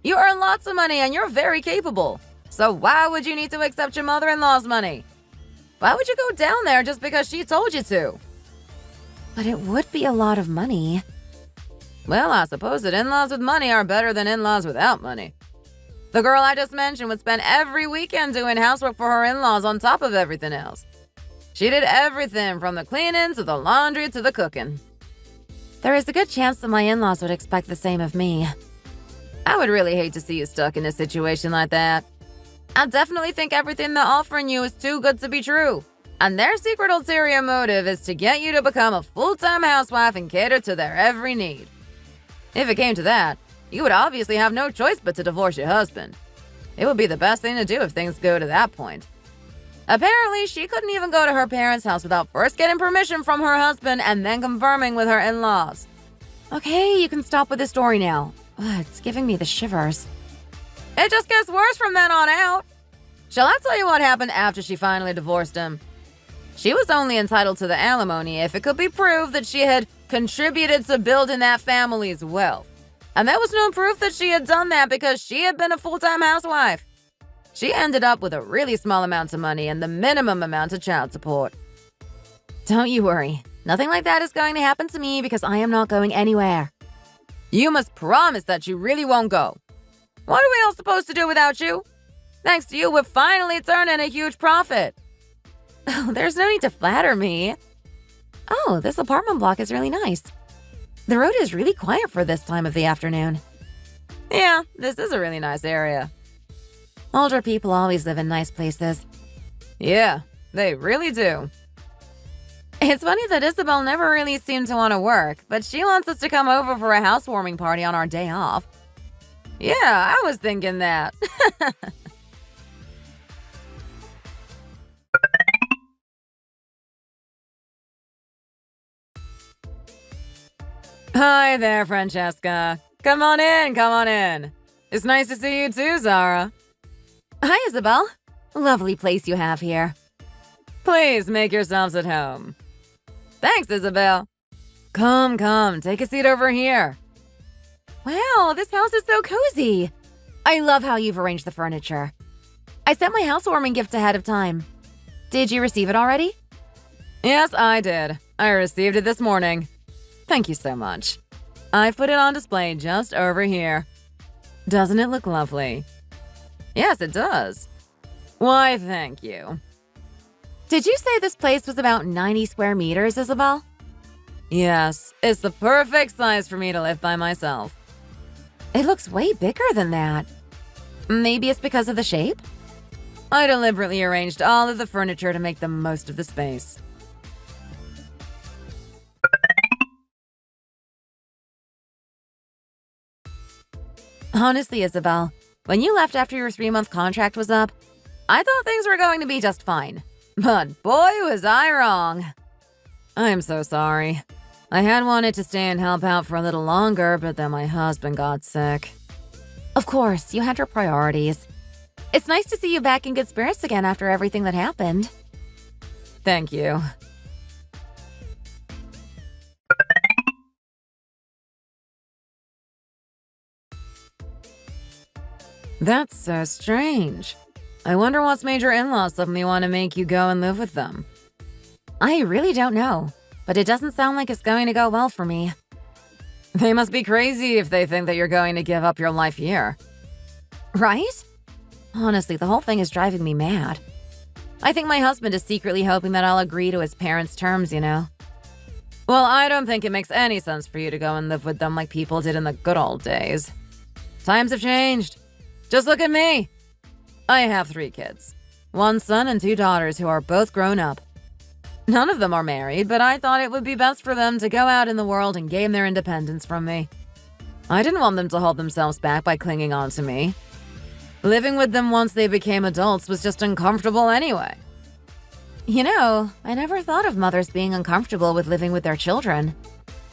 You earn lots of money and you're very capable. So why would you need to accept your mother-in-law's money? Why would you go down there just because she told you to? But it would be a lot of money. Well, I suppose that in-laws with money are better than in-laws without money. The girl I just mentioned would spend every weekend doing housework for her in-laws on top of everything else. She did everything from the cleaning to the laundry to the cooking. There is a good chance that my in-laws would expect the same of me. I would really hate to see you stuck in a situation like that. I definitely think everything they're offering you is too good to be true. And their secret ulterior motive is to get you to become a full-time housewife and cater to their every need. If it came to that, you would obviously have no choice but to divorce your husband. It would be the best thing to do if things go to that point. Apparently, she couldn't even go to her parents' house without first getting permission from her husband and then confirming with her in-laws. Okay, you can stop with the story now. Ugh, it's giving me the shivers. It just gets worse from then on out. Shall I tell you what happened after she finally divorced him? She was only entitled to the alimony if it could be proved that she had contributed to building that family's wealth. And there was no proof that she had done that because she had been a full-time housewife. She ended up with a really small amount of money and the minimum amount of child support. Don't you worry. Nothing like that is going to happen to me because I am not going anywhere. You must promise that you really won't go. What are we all supposed to do without you? Thanks to you, we're finally turning a huge profit. Oh, there's no need to flatter me. Oh, this apartment block is really nice. The road is really quiet for this time of the afternoon. Yeah, this is a really nice area. Older people always live in nice places. Yeah, they really do. It's funny that Isabel never really seemed to want to work, but she wants us to come over for a housewarming party on our day off. Yeah, I was thinking that. Hi there, Francesca. Come on in, come on in. It's nice to see you too, Zara. Hi, Isabel. Lovely place you have here. Please make yourselves at home. Thanks, Isabel. Come, take a seat over here. Wow, this house is so cozy. I love how you've arranged the furniture. I sent my housewarming gift ahead of time. Did you receive it already? Yes, I did. I received it this morning. Thank you so much. I put it on display just over here. Doesn't it look lovely? Yes, it does. Why, thank you. Did you say this place was about 90 square meters, Isabel? Yes, it's the perfect size for me to live by myself. It looks way bigger than that. Maybe it's because of the shape? I deliberately arranged all of the furniture to make the most of the space. Honestly, Isabel, when you left after your 3-month contract was up, I thought things were going to be just fine. But boy, was I wrong. I'm so sorry. I had wanted to stay and help out for a little longer, but then my husband got sick. Of course, you had your priorities. It's nice to see you back in good spirits again after everything that happened. Thank you. That's so strange. I wonder what's made your in-laws suddenly want to make you go and live with them. I really don't know, but it doesn't sound like it's going to go well for me. They must be crazy if they think that you're going to give up your life here. Right? Honestly, the whole thing is driving me mad. I think my husband is secretly hoping that I'll agree to his parents' terms, you know? Well, I don't think it makes any sense for you to go and live with them like people did in the good old days. Times have changed. Just look at me. I have 3 kids. 1 son and 2 daughters who are both grown up. None of them are married, but I thought it would be best for them to go out in the world and gain their independence from me. I didn't want them to hold themselves back by clinging on to me. Living with them once they became adults was just uncomfortable anyway. You know, I never thought of mothers being uncomfortable with living with their children.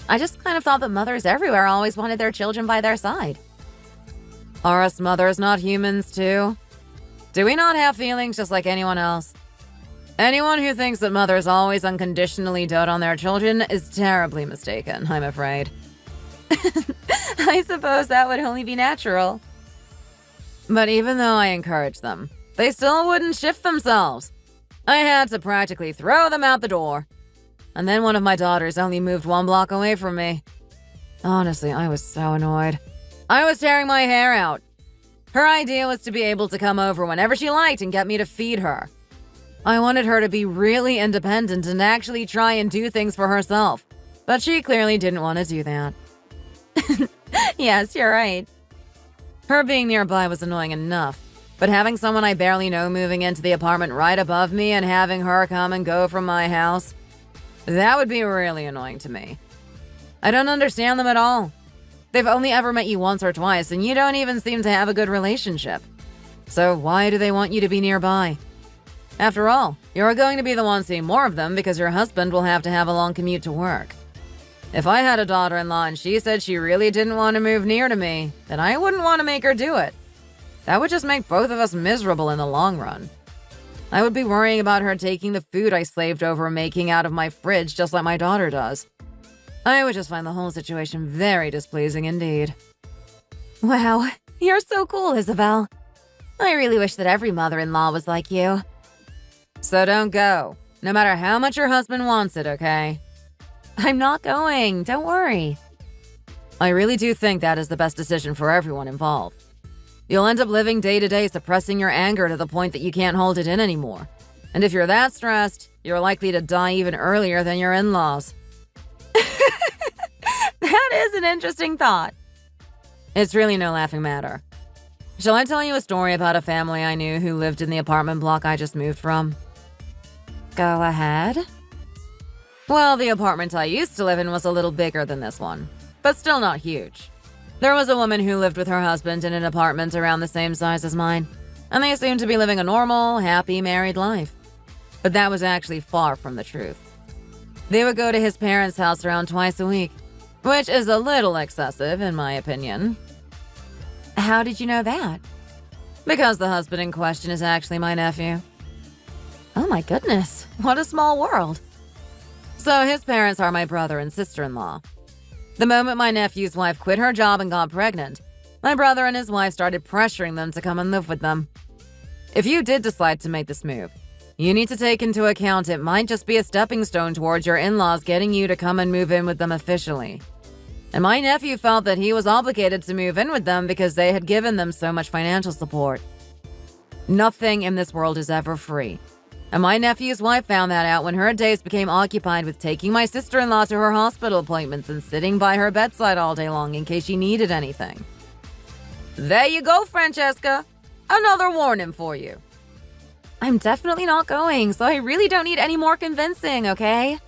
I just kind of thought that mothers everywhere always wanted their children by their side. Are us mothers not humans too? Do we not have feelings just like anyone else? Anyone who thinks that mothers always unconditionally dote on their children is terribly mistaken, I'm afraid. I suppose that would only be natural. But even though I encouraged them, they still wouldn't shift themselves. I had to practically throw them out the door. And then one of my daughters only moved 1 block away from me. Honestly, I was so annoyed. I was tearing my hair out. Her idea was to be able to come over whenever she liked and get me to feed her. I wanted her to be really independent and actually try and do things for herself. But she clearly didn't want to do that. Yes, you're right. Her being nearby was annoying enough, but having someone I barely know moving into the apartment right above me and having her come and go from my house, that would be really annoying to me. I don't understand them at all. They've only ever met you once or twice, and you don't even seem to have a good relationship. So why do they want you to be nearby? After all, you're going to be the one seeing more of them because your husband will have to have a long commute to work. If I had a daughter-in-law and she said she really didn't want to move near to me, then I wouldn't want to make her do it. That would just make both of us miserable in the long run. I would be worrying about her taking the food I slaved over making out of my fridge just like my daughter does. I would just find the whole situation very displeasing indeed. Wow, you're so cool, Isabel. I really wish that every mother-in-law was like you. So don't go, no matter how much your husband wants it, okay? I'm not going, don't worry. I really do think that is the best decision for everyone involved. You'll end up living day to day suppressing your anger to the point that you can't hold it in anymore. And if you're that stressed, you're likely to die even earlier than your in-laws. That is an interesting thought. It's really no laughing matter. Shall I tell you a story about a family I knew who lived in the apartment block I just moved from? Go ahead. Well, the apartment I used to live in was a little bigger than this one, but still not huge. There was a woman who lived with her husband in an apartment around the same size as mine, and they seemed to be living a normal, happy married life. But that was actually far from the truth. They would go to his parents' house around twice a week, which is a little excessive in my opinion. How did you know that? Because the husband in question is actually my nephew. Oh my goodness, what a small world. So his parents are my brother and sister-in-law. The moment my nephew's wife quit her job and got pregnant, my brother and his wife started pressuring them to come and live with them. If you did decide to make this move, you need to take into account it might just be a stepping stone towards your in-laws getting you to come and move in with them officially. And my nephew felt that he was obligated to move in with them because they had given them so much financial support. Nothing in this world is ever free. And my nephew's wife found that out when her days became occupied with taking my sister-in-law to her hospital appointments and sitting by her bedside all day long in case she needed anything. There you go, Francesca. Another warning for you. I'm definitely not going, so I really don't need any more convincing, okay?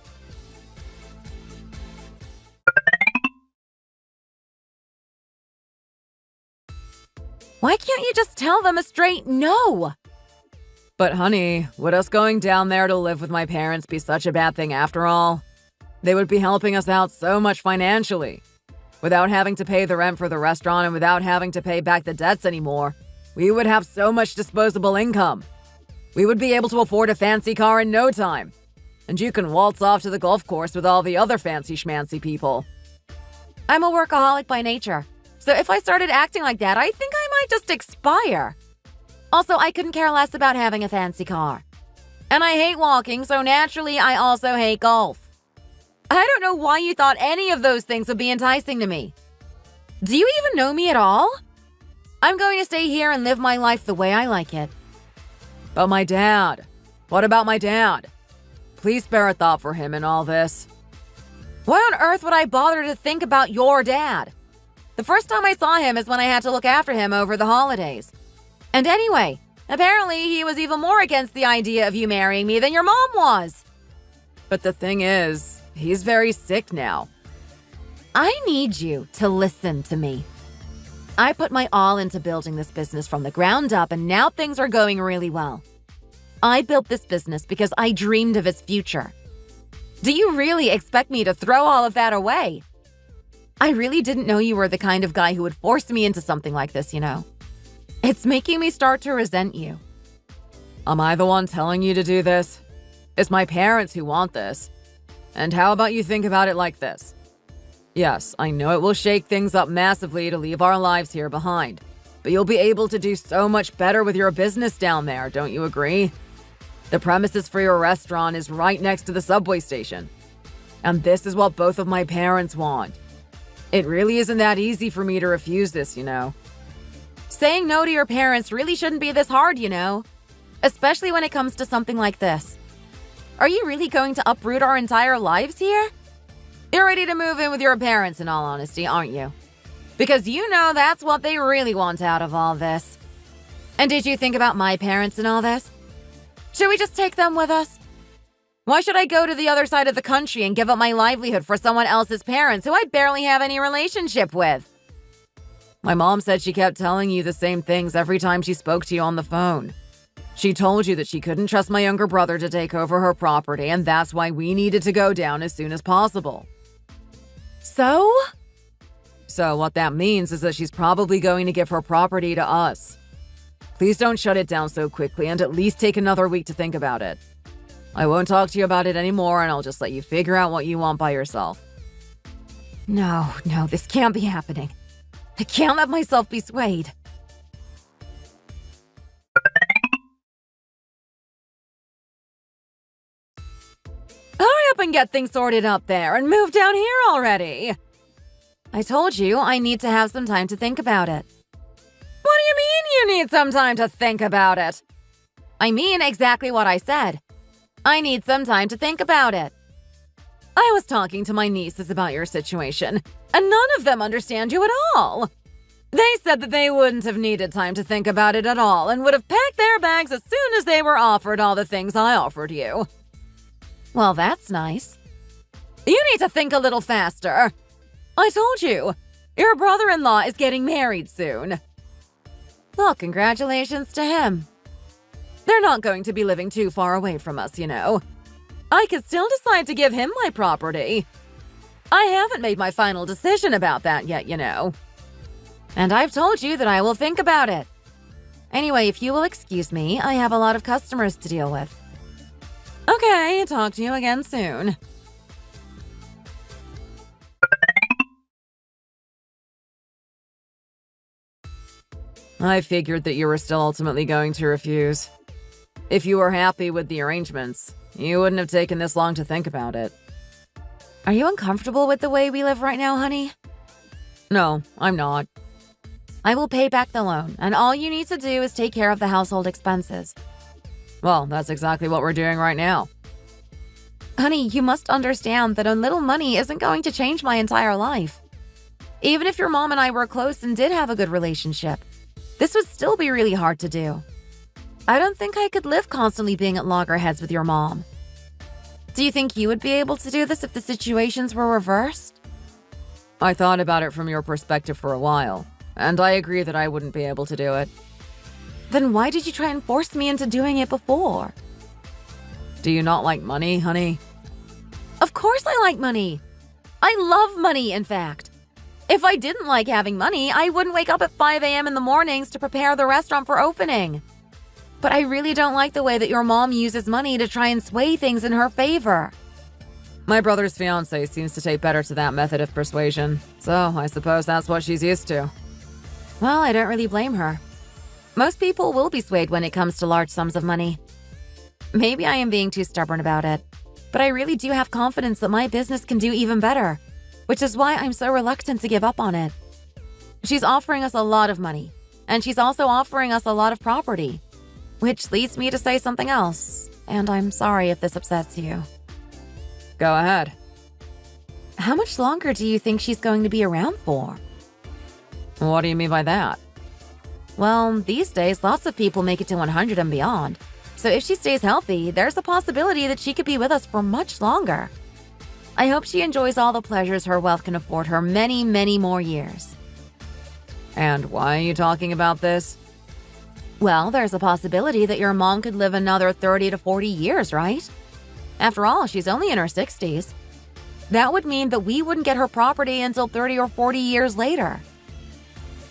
Why can't you just tell them a straight no? But honey, would us going down there to live with my parents be such a bad thing after all? They would be helping us out so much financially. Without having to pay the rent for the restaurant and without having to pay back the debts anymore, we would have so much disposable income. We would be able to afford a fancy car in no time. And you can waltz off to the golf course with all the other fancy schmancy people. I'm a workaholic by nature, so if I started acting like that, I think I might just expire. Also, I couldn't care less about having a fancy car. And I hate walking, so naturally, I also hate golf. I don't know why you thought any of those things would be enticing to me. Do you even know me at all? I'm going to stay here and live my life the way I like it. But my dad. What about my dad? Please spare a thought for him in all this. Why on earth would I bother to think about your dad? The first time I saw him is when I had to look after him over the holidays. And anyway, apparently he was even more against the idea of you marrying me than your mom was. But the thing is, he's very sick now. I need you to listen to me. I put my all into building this business from the ground up, and now things are going really well. I built this business because I dreamed of its future. Do you really expect me to throw all of that away? I really didn't know you were the kind of guy who would force me into something like this, you know. It's making me start to resent you. Am I the one telling you to do this? It's my parents who want this. And how about you think about it like this? Yes, I know it will shake things up massively to leave our lives here behind, but you'll be able to do so much better with your business down there, don't you agree? The premises for your restaurant is right next to the subway station. And this is what both of my parents want. It really isn't that easy for me to refuse this, you know. Saying no to your parents really shouldn't be this hard, you know. Especially when it comes to something like this. Are you really going to uproot our entire lives here? You're ready to move in with your parents, in all honesty, aren't you? Because you know that's what they really want out of all this. And did you think about my parents in all this? Should we just take them with us? Why should I go to the other side of the country and give up my livelihood for someone else's parents who I barely have any relationship with? My mom said she kept telling you the same things every time she spoke to you on the phone. She told you that she couldn't trust my younger brother to take over her property, and that's why we needed to go down as soon as possible. So? So what that means is that she's probably going to give her property to us. Please don't shut it down so quickly, and at least take another week to think about it. I won't talk to you about it anymore, and I'll just let you figure out what you want by yourself. No, this can't be happening. I can't let myself be swayed. Hurry up and get things sorted up there and move down here already. I told you I need to have some time to think about it. What do you mean you need some time to think about it? I mean exactly what I said. I need some time to think about it. I was talking to my nieces about your situation, and none of them understand you at all. They said that they wouldn't have needed time to think about it at all and would have packed their bags as soon as they were offered all the things I offered you. Well, that's nice. You need to think a little faster. I told you, your brother-in-law is getting married soon. Well, congratulations to him. They're not going to be living too far away from us, you know. I could still decide to give him my property. I haven't made my final decision about that yet, you know. And I've told you that I will think about it. Anyway, if you will excuse me, I have a lot of customers to deal with. Okay, talk to you again soon. I figured that you were still ultimately going to refuse. If you were happy with the arrangements, you wouldn't have taken this long to think about it. Are you uncomfortable with the way we live right now, honey? No, I'm not. I will pay back the loan, and all you need to do is take care of the household expenses. Well, that's exactly what we're doing right now. Honey, you must understand that a little money isn't going to change my entire life. Even if your mom and I were close and did have a good relationship, this would still be really hard to do. I don't think I could live constantly being at loggerheads with your mom. Do you think you would be able to do this if the situations were reversed? I thought about it from your perspective for a while, and I agree that I wouldn't be able to do it. Then why did you try and force me into doing it before? Do you not like money, honey? Of course I like money. I love money, in fact. If I didn't like having money, I wouldn't wake up at 5 a.m. in the mornings to prepare the restaurant for opening. But I really don't like the way that your mom uses money to try and sway things in her favor. My brother's fiance seems to take better to that method of persuasion, so I suppose that's what she's used to. Well, I don't really blame her. Most people will be swayed when it comes to large sums of money. Maybe I am being too stubborn about it, but I really do have confidence that my business can do even better, which is why I'm so reluctant to give up on it. She's offering us a lot of money, and she's also offering us a lot of property, which leads me to say something else, and I'm sorry if this upsets you. Go ahead. How much longer do you think she's going to be around for? What do you mean by that? Well, these days, lots of people make it to 100 and beyond. So if she stays healthy, there's a possibility that she could be with us for much longer. I hope she enjoys all the pleasures her wealth can afford her many, many more years. And why are you talking about this? Well, there's a possibility that your mom could live another 30 to 40 years, right? After all, she's only in her 60s. That would mean that we wouldn't get her property until 30 or 40 years later.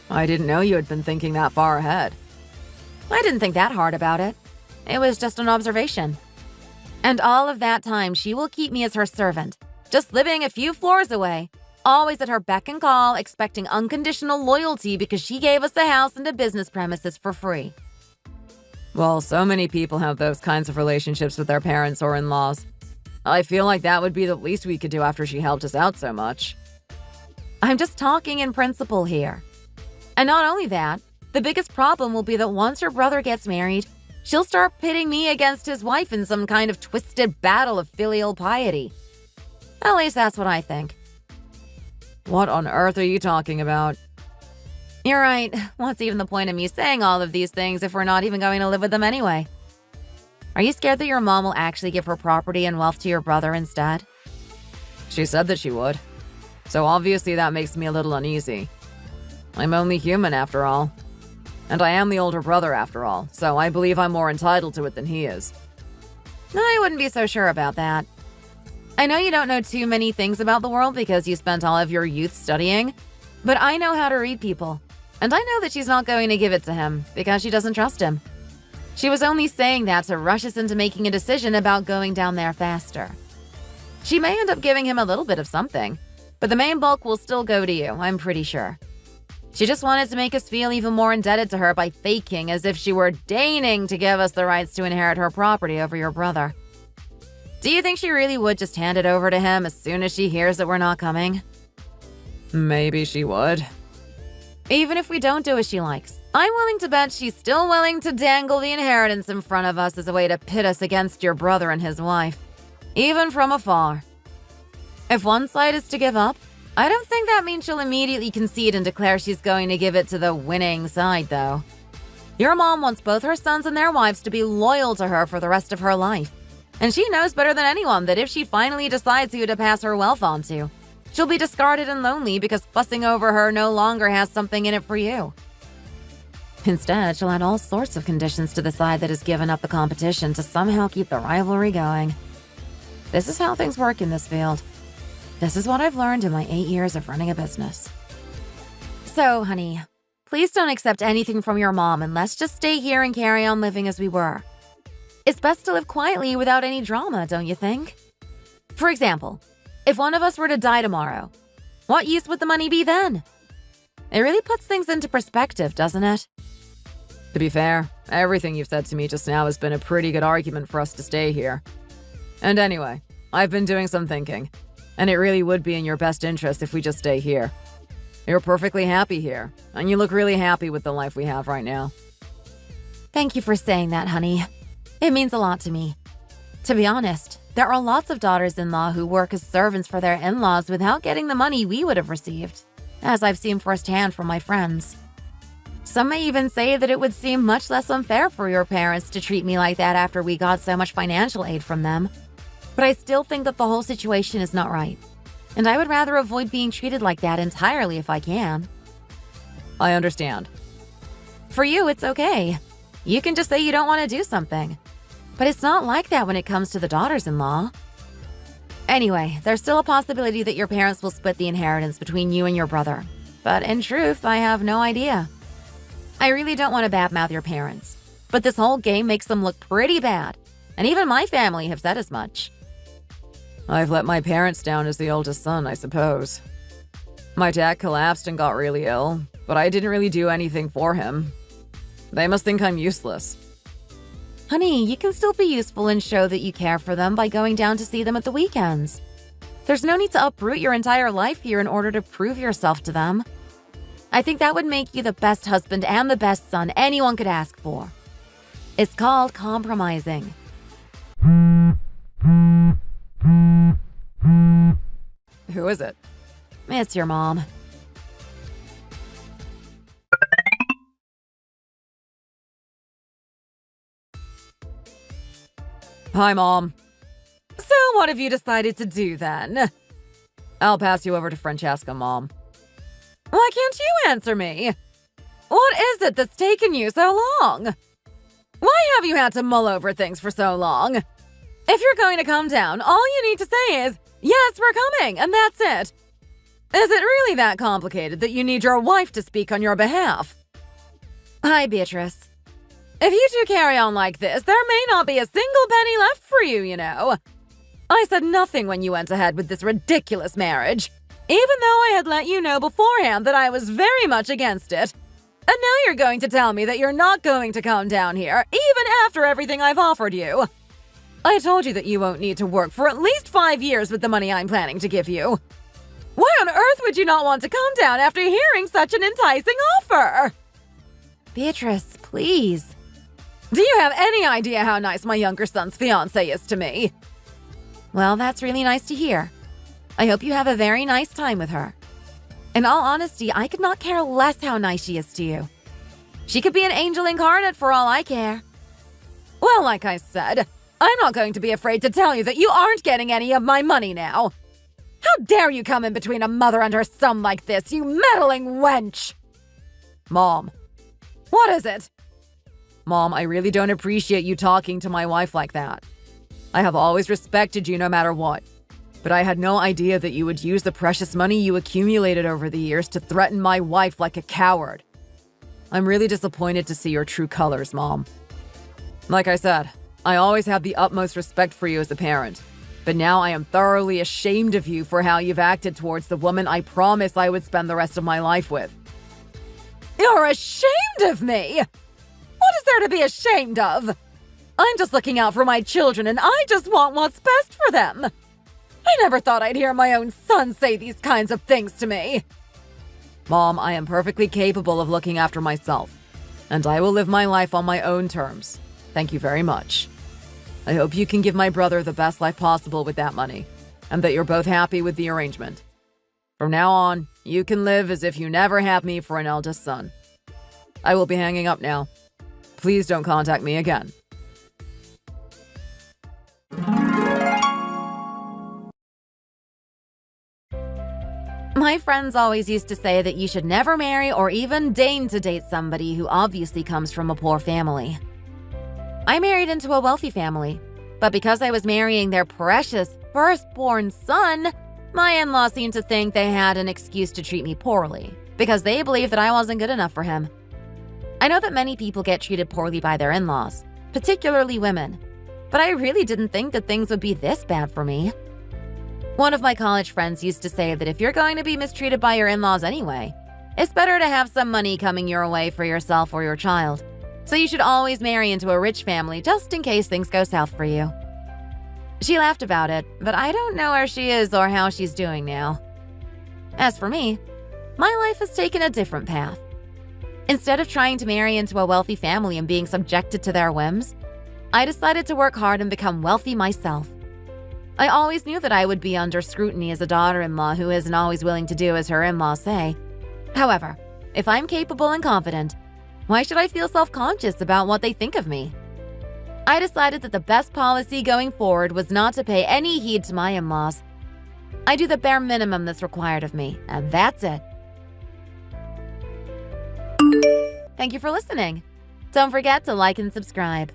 I didn't know you had been thinking that far ahead. I didn't think that hard about it. It was just an observation. And all of that time, she will keep me as her servant, just living a few floors away, always at her beck and call, expecting unconditional loyalty because she gave us a house and a business premises for free. Well, so many people have those kinds of relationships with their parents or in-laws. I feel like that would be the least we could do after she helped us out so much. I'm just talking in principle here. And not only that, the biggest problem will be that once her brother gets married, she'll start pitting me against his wife in some kind of twisted battle of filial piety. At least that's what I think. What on earth are you talking about? You're right. What's even the point of me saying all of these things if we're not even going to live with them anyway? Are you scared that your mom will actually give her property and wealth to your brother instead? She said that she would. So obviously that makes me a little uneasy. I'm only human after all. And I am the older brother after all, so I believe I'm more entitled to it than he is. I wouldn't be so sure about that. I know you don't know too many things about the world because you spent all of your youth studying, but I know how to read people. And I know that she's not going to give it to him because she doesn't trust him. She was only saying that to rush us into making a decision about going down there faster. She may end up giving him a little bit of something, but the main bulk will still go to you, I'm pretty sure. She just wanted to make us feel even more indebted to her by faking as if she were deigning to give us the rights to inherit her property over your brother. Do you think she really would just hand it over to him as soon as she hears that we're not coming? Maybe she would. Even if we don't do as she likes, I'm willing to bet she's still willing to dangle the inheritance in front of us as a way to pit us against your brother and his wife, even from afar. If one side is to give up, I don't think that means she'll immediately concede and declare she's going to give it to the winning side, though. Your mom wants both her sons and their wives to be loyal to her for the rest of her life. And she knows better than anyone that if she finally decides who to pass her wealth on to, she'll be discarded and lonely because fussing over her no longer has something in it for you. Instead, she'll add all sorts of conditions to the side that has given up the competition to somehow keep the rivalry going. This is how things work in this field. This is what I've learned in my 8 years of running a business. So, honey, please don't accept anything from your mom and let's just stay here and carry on living as we were. It's best to live quietly without any drama, don't you think? For example, if one of us were to die tomorrow, what use would the money be then? It really puts things into perspective, doesn't it? To be fair, everything you've said to me just now has been a pretty good argument for us to stay here. And anyway, I've been doing some thinking, and it really would be in your best interest if we just stay here. You're perfectly happy here, and you look really happy with the life we have right now. Thank you for saying that, honey. It means a lot to me. To be honest, there are lots of daughters-in-law who work as servants for their in-laws without getting the money we would have received, as I've seen firsthand from my friends. Some may even say that it would seem much less unfair for your parents to treat me like that after we got so much financial aid from them. But I still think that the whole situation is not right, and I would rather avoid being treated like that entirely if I can. I understand. For you, it's okay. You can just say you don't want to do something. But it's not like that when it comes to the daughters-in-law. Anyway, there's still a possibility that your parents will split the inheritance between you and your brother. But in truth, I have no idea. I really don't want to badmouth your parents, but this whole game makes them look pretty bad. And even my family have said as much. I've let my parents down as the oldest son, I suppose. My dad collapsed and got really ill, but I didn't really do anything for him. They must think I'm useless. Honey, you can still be useful and show that you care for them by going down to see them at the weekends. There's no need to uproot your entire life here in order to prove yourself to them. I think that would make you the best husband and the best son anyone could ask for. It's called compromising. Who is it? It's your mom. Hi, Mom. So what have you decided to do then? I'll pass you over to Francesca, Mom. Why can't you answer me? What is it that's taken you so long? Why have you had to mull over things for so long? If you're going to come down, all you need to say is, yes, we're coming, and that's it. Is it really that complicated that you need your wife to speak on your behalf? Hi, Beatrice. If you two carry on like this, there may not be a single penny left for you, you know. I said nothing when you went ahead with this ridiculous marriage, even though I had let you know beforehand that I was very much against it. And now you're going to tell me that you're not going to come down here, even after everything I've offered you. I told you that you won't need to work for at least 5 years with the money I'm planning to give you. Why on earth would you not want to come down after hearing such an enticing offer? Beatrice, please. Do you have any idea how nice my younger son's fiancée is to me? Well, that's really nice to hear. I hope you have a very nice time with her. In all honesty, I could not care less how nice she is to you. She could be an angel incarnate for all I care. Well, like I said, I'm not going to be afraid to tell you that you aren't getting any of my money now. How dare you come in between a mother and her son like this, you meddling wench! Mom, what is it? Mom, I really don't appreciate you talking to my wife like that. I have always respected you no matter what, but I had no idea that you would use the precious money you accumulated over the years to threaten my wife like a coward. I'm really disappointed to see your true colors, Mom. Like I said, I always have the utmost respect for you as a parent, but now I am thoroughly ashamed of you for how you've acted towards the woman I promised I would spend the rest of my life with. You're ashamed of me? What is there to be ashamed of? I'm just looking out for my children and I just want what's best for them. I never thought I'd hear my own son say these kinds of things to me. Mom, I am perfectly capable of looking after myself, and I will live my life on my own terms. Thank you very much. I hope you can give my brother the best life possible with that money, and that you're both happy with the arrangement. From now on, you can live as if you never had me for an eldest son. I will be hanging up now. Please don't contact me again. My friends always used to say that you should never marry or even deign to date somebody who obviously comes from a poor family. I married into a wealthy family, but because I was marrying their precious firstborn son, my in-laws seemed to think they had an excuse to treat me poorly because they believed that I wasn't good enough for him. I know that many people get treated poorly by their in-laws, particularly women, but I really didn't think that things would be this bad for me. One of my college friends used to say that if you're going to be mistreated by your in-laws anyway, it's better to have some money coming your way for yourself or your child. So you should always marry into a rich family just in case things go south for you. She laughed about it, but I don't know where she is or how she's doing now. As for me, my life has taken a different path. Instead of trying to marry into a wealthy family and being subjected to their whims, I decided to work hard and become wealthy myself. I always knew that I would be under scrutiny as a daughter-in-law who isn't always willing to do as her in-laws say. However, if I'm capable and confident, why should I feel self-conscious about what they think of me? I decided that the best policy going forward was not to pay any heed to my in-laws. I do the bare minimum that's required of me, and that's it. Thank you for listening. Don't forget to like and subscribe.